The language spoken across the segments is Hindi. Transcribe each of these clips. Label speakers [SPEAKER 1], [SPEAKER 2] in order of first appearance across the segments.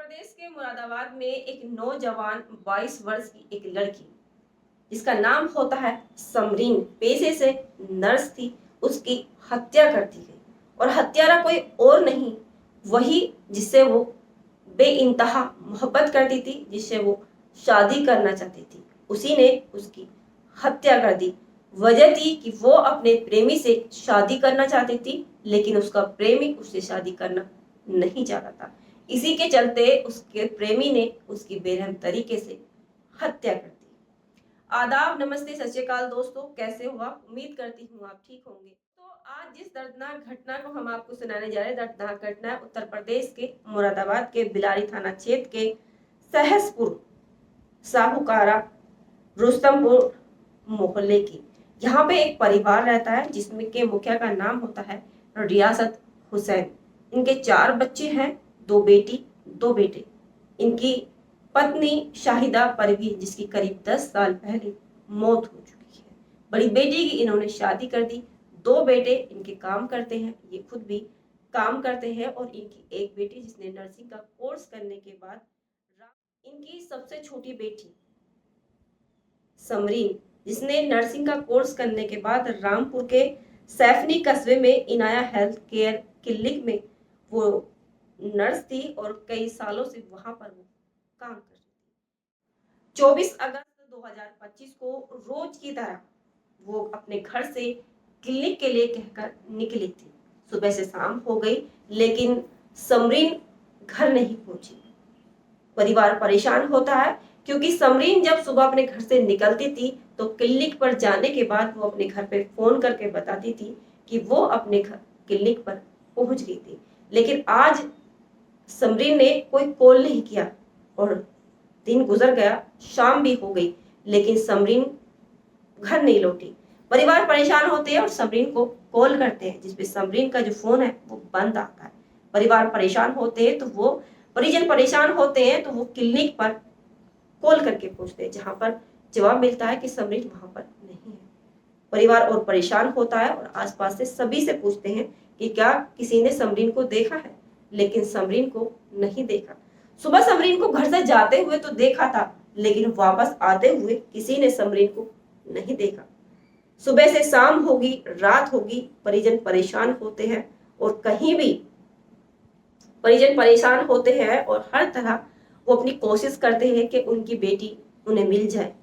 [SPEAKER 1] प्रदेश के मुरादाबाद में एक नौजवान 22 वर्ष की एक लड़की जिसका नाम होता है समरीन, पेशे से नर्स थी, उसकी हत्या कर दी गई। और हत्यारा कोई और नहीं, वही जिससे वो बेइंतहा मोहब्बत करती थी, जिससे वो शादी करना चाहती थी, उसी ने उसकी हत्या कर दी। वजह थी कि वो अपने प्रेमी से शादी करना चाहती थी, लेकिन उसका प्रेमी उससे शादी करना नहीं चाहता था। इसी के चलते उसके प्रेमी ने उसकी बेरहम तरीके से हत्या कर दी। आदाब, नमस्ते, सत श्री अकाल दोस्तों, कैसे हो आप? उम्मीद करती हूँ आप ठीक होंगे। तो आज जिस दर्दनाक घटना को हम आपको सुनाने जा रहे हैं, दर्दनाक घटना है उत्तर प्रदेश के मुरादाबाद के बिलारी थाना क्षेत्र के सहसपुर साहूकारा रुस्तमपुर मोहल्ले की। यहाँ पे एक परिवार रहता है जिसमें के मुखिया का नाम होता है रियासत हुसैन। इनके 4 बच्चे हैं, 2 बेटी 2 बेटे। इनकी पत्नी शाहिदा परवीन, जिसकी करीब 10 साल पहले मौत हो चुकी है। बड़ी बेटी की इन्होंने शादी कर दी। 2 बेटे इनके काम करते हैं, ये खुद भी काम करते हैं। और इनकी एक बेटी जिसने नर्सिंग का कोर्स करने के बाद, इनकी सबसे छोटी बेटी समरीन, जिसने नर्सिंग का कोर्स करने के बाद रामपुर के सैफनी कस्बे में इनाया हेल्थ केयर क्लिनिक में वो नर्स थी और कई सालों से वहां पर वो काम कर रही थी। 24 अगस्त 2025 को रोज की तरह वो अपने घर से क्लिनिक के लिए कहकर निकली थी। सुबह से शाम हो गई, लेकिन समरीन घर नहीं पहुंची। परिवार परेशान होता है, क्योंकि समरीन जब सुबह अपने घर से निकलती थी तो क्लिनिक पर जाने के बाद वो अपने घर पे फोन करके बताती थी कि वो अपने घर क्लिनिक पर पहुंच गई थी। लेकिन आज समरीन ने कोई कॉल नहीं किया और दिन गुजर गया, शाम भी हो गई, लेकिन समरीन घर नहीं लौटी। परिवार परेशान होते हैं और समरीन को कॉल करते हैं, जिसपे समरीन का जो फोन है वो बंद आता है। परिवार परेशान होते हैं तो वो परिजन परेशान होते हैं तो वो क्लिनिक पर कॉल करके पूछते हैं, जहां पर जवाब मिलता है कि समरीन वहां पर नहीं है। परिवार और परेशान होता है और आसपास से सभी से पूछते हैं कि क्या किसी ने समरीन को देखा है, लेकिन समरीन को नहीं देखा। सुबह समरीन को घर से जाते हुए तो देखा था, लेकिन वापस आते हुए किसी ने समरीन को नहीं देखा। सुबह से शाम होगी, रात होगी, परिजन परेशान होते हैं और कहीं भी परिजन परेशान होते हैं और हर तरह वो अपनी कोशिश करते हैं कि उनकी बेटी उन्हें मिल जाए।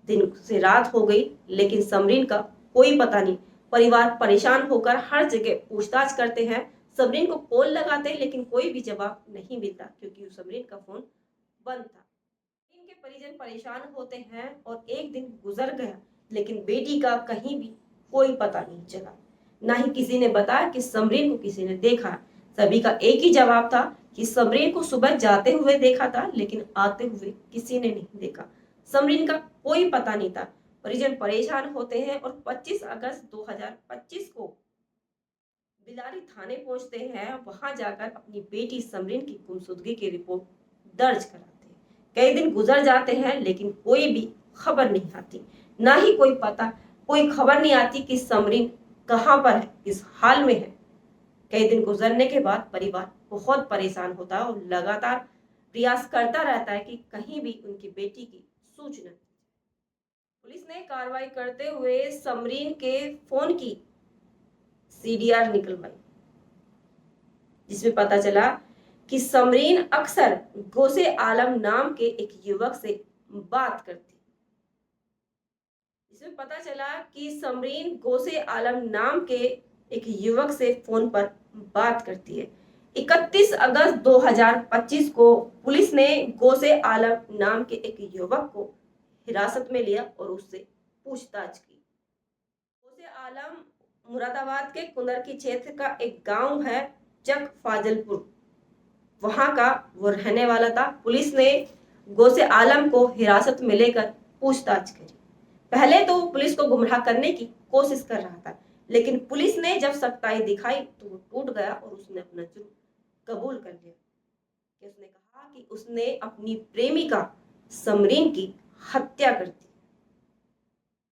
[SPEAKER 1] दिन से रात हो गई, लेकिन समरीन का कोई पता नहीं। परिवार परेशान होकर हर जगह पूछताछ करते हैं, समरीन को कॉल लगाते हैं, लेकिन कोई भी जवाब नहीं मिलता, क्योंकि समरीन का फोन बंद था। इनके परिजन परेशान होते हैं और एक दिन गुजर गया, लेकिन बेटी का कहीं भी कोई पता नहीं चला। ना ही किसी ने बताया कि समरीन को किसी ने देखा। सभी का एक ही जवाब था कि समरीन को सुबह जाते हुए देखा था, लेकिन आते हुए किसी ने नहीं देखा। समरीन का कोई पता नहीं था। परिजन परेशान होते हैं और 25 अगस्त 2025 को बिलारी थाने पहुंचते हैं। वहां जाकर अपनी बेटी समरीन की गुमशुदगी की रिपोर्ट दर्ज कराते हैं। कई दिन गुजर जाते हैं, लेकिन कोई भी खबर नहीं आती, ना ही कोई पता, कोई खबर नहीं आती कि समरीन कहां पर है, किस हाल में है। कई दिन गुजरने के बाद परिवार बहुत परेशान होता है और लगातार प्रयास करता रहता है कि कहीं भी उनकी बेटी की सूचना। पुलिस ने कार्रवाई करते हुए समरीन के फोन की सीडीआर निकलवाई, जिसमें पता चला कि समरीन अक्सर गोसे आलम नाम के एक युवक से बात करती। इसमें पता चला कि समरीन गोसे आलम नाम के एक युवक से फोन पर बात करती है। 31 अगस्त 2025 को पुलिस ने गोसे आलम नाम के एक युवक को हिरासत में लिया और उससे पूछताछ की। गोसे आलम मुरादाबाद के कुंदरकी क्षेत्र का एक गांव है चक फाजलपुर, वहां का वो रहने वाला था। पुलिस ने गोसे आलम को हिरासत में लेकर पूछताछ करी। पहले तो पुलिस को गुमराह करने की कोशिश कर रहा था, लेकिन पुलिस ने जब सख्ताई दिखाई तो वो टूट गया और उसने अपना जुर्म कबूल कर लिया। कि उसने कहा कि उसने अपनी प्रेमिका समरीन की हत्या कर दी।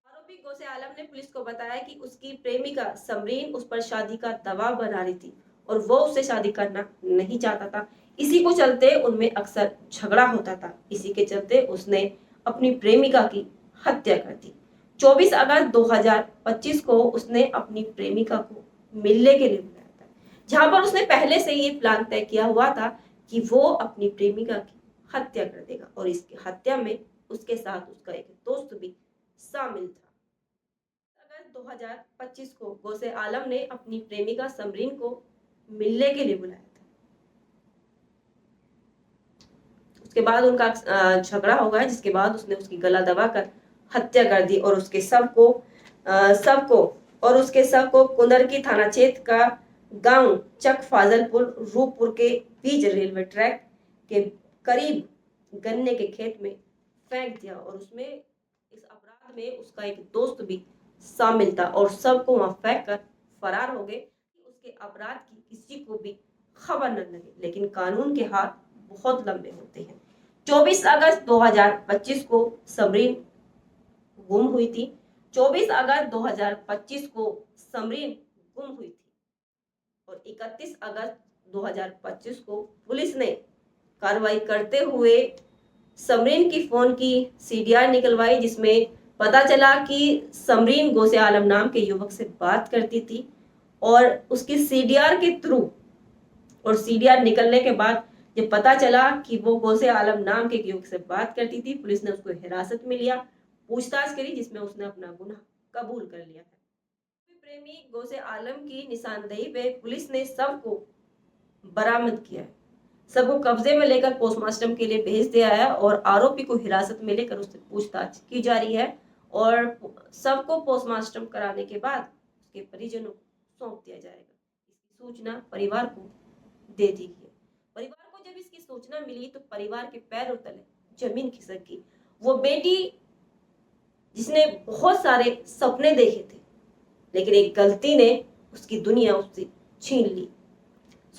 [SPEAKER 1] आरोपी गोसे आलम ने पुलिस को बताया कि उसकी प्रेमिका समरीन उस पर शादी का दबाव बना रही थी और वो उससे शादी करना नहीं चाहता था। इसी को चलते उनमें अक्सर झगड़ा होता था। इसी के चलते उसने अपनी प्रेमिका की हत्या कर दी। 24 अगस्त 2025 को उसने अपनी प्रेमिका को मिलने के लिए बुलाया था, जहां पर उसने पहले से ये प्लान तय किया हुआ था कि वो अपनी प्रेमिका की हत्या कर देगा और इसकी हत्या में उसके साथ उसका एक दोस्त भी शामिल था। अगस्त 2025 को गौसे आलम ने अपनी प्रेमिका समरीन को मिलने के लिए बुलाया था। उसके बाद उनका झगड़ा हो गया, जिसके बाद उसने उसकी गला दबाकर हत्या कर दी और उसके शव को कुंदरकी थाना क्षेत्र का गांव चक फाजलपुर रूपपुर के बीच रेलवे ट्रैक के करीब गन्ने के खेत में फेंक दिया और उसमें इस अपराध में उसका एक दोस्त भी शामिल था और सबको वहां फेंक कर फरार हो गए कि उसके अपराध की किसी को भी खबर न लगे। लेकिन कानून के हाथ बहुत लंबे होते हैं। 24 अगस्त 2025 को समरीन गुम हुई थी। 24 अगस्त 2025 को समरीन गुम हुई थी और 31 अगस्त 2025 को पुलिस ने कार्रवाई करते हुए समरीन की फोन की सीडीआर निकलवाई, जिसमें पता चला कि समरीन गौसे आलम नाम के युवक से बात करती थी और उसकी सीडीआर के थ्रू और सीडीआर निकलने के बाद जब पता चला कि वो गौसे आलम नाम के युवक से बात करती थी, पुलिस ने उसको हिरासत में लिया, पूछताछ करी, जिसमें उसने अपना गुनाह कबूल कर लिया है। प्रेमी गौसे आलम की निशानदेही पे पुलिस ने शव को बरामद किया है। शव को कब्जे में लेकर पोस्टमार्टम के लिए भेज दिया है और आरोपी को हिरासत में लेकर उससे पूछताछ की जा रही है और शव को पोस्टमार्टम कराने के बाद उसके परिजनों को सौंप दिया जाएगा। इसकी सूचना परिवार को दे दी गई। परिवार को जब इसकी सूचना मिली तो परिवार के पैरों तले जमीन खिसक गई। वो बेटी जिसने बहुत सारे सपने देखे थे, लेकिन एक गलती ने उसकी दुनिया उससे छीन ली।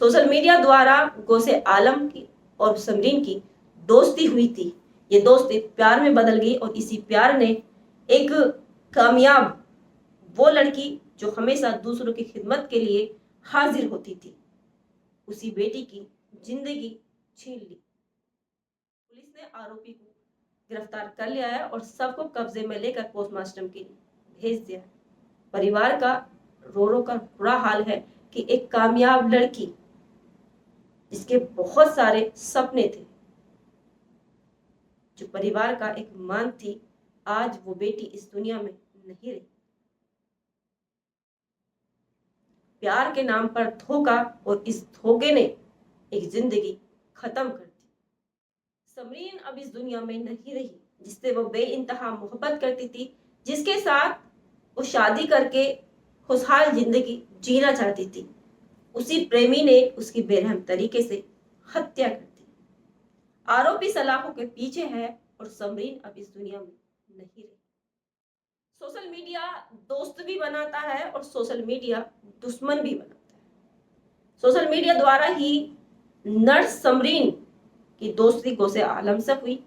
[SPEAKER 1] सोशल मीडिया द्वारा गौसे आलम की और समरीन की दोस्ती हुई थी। ये दोस्ती प्यार में बदल गई और इसी प्यार ने एक कामयाब वो लड़की जो हमेशा दूसरों की खिदमत के लिए हाजिर होती थी, उसी बेटी की जिंदगी छीन ली। पुलिस ने आरोपी को गिरफ्तार कर लिया है और सबको कब्जे में लेकर पोस्टमार्टम के लिए भेज दिया है। परिवार का रो रो कर बुरा हाल है कि एक कामयाब लड़की जिसके बहुत सारे सपने थे, जो परिवार का एक मान थी, आज वो बेटी इस दुनिया में नहीं रही। प्यार के नाम पर धोखा और इस धोखे ने एक जिंदगी खत्म कर दी। समरीन अब इस दुनिया में नहीं रही जिससे वो बेइंतहा मोहब्बत करती थी, जिसके साथ वो शादी करके खुशहाल जिंदगी जीना चाहती थी। उसी प्रेमी ने उसकी बेरहम तरीके से हत्या कर दी। आरोपी सलाखों के पीछे है और समरीन अब इस दुनिया में नहीं रही। सोशल मीडिया दोस्त भी बनाता है और सोशल मीडिया दुश्मन भी बनाता है। सोशल मीडिया द्वारा ही नर्स समरीन की दोस्ती गौसे आलम से हुई।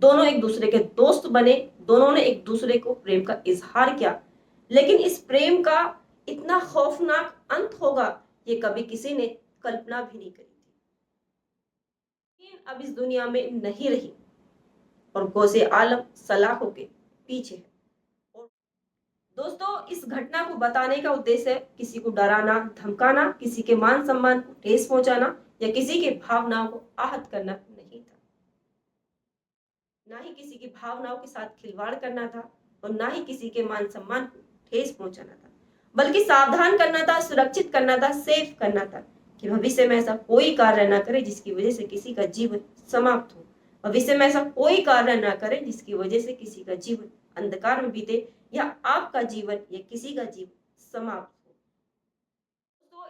[SPEAKER 1] दोनों एक दूसरे के दोस्त बने, दोनों ने एक दूसरे को प्रेम का इजहार किया, लेकिन इस प्रेम का इतना खौफनाक अंत होगा ये कभी किसी ने कल्पना भी नहीं करी थी। लेकिन अब इस दुनिया में नहीं रही और गौसे आलम सलाखों के पीछे है। और दोस्तों, इस घटना को बताने का उद्देश्य किसी को डराना, धमकाना, किसी के मान सम्मान को ठेस पहुंचाना या किसी के भावनाओं को आहत करना नहीं था। ना ही किसी की भावनाओं के साथ खिलवाड़ करना था और ना ही किसी के मान सम्मान को ठेस पहुंचाना था, बल्कि सावधान करना था, सुरक्षित करना था, सेफ करना था कि भविष्य में ऐसा कोई कार्य ना करे जिसकी वजह से किसी का जीवन समाप्त हो। भविष्य में ऐसा कोई कार्य ना करे जिसकी वजह से किसी का जीवन अंधकार में बीते या आपका जीवन या किसी का जीवन समाप्त हो। तो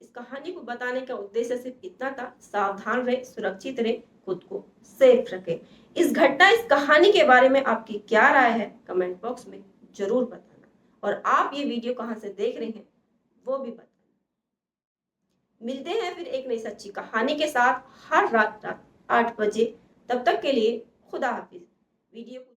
[SPEAKER 1] इस कहानी को बताने का उद्देश्य सिर्फ इतना था, सावधान रहे, सुरक्षित रहे, खुद को सेफ रखे। इस कहानी के बारे में आपकी क्या राय है कमेंट बॉक्स में जरूर बताना और आप ये वीडियो कहां से देख रहे हैं वो भी बताना। मिलते हैं फिर एक नई सच्ची कहानी के साथ हर रात 8 बजे। तब तक के लिए खुदा हाफिज। वीडियो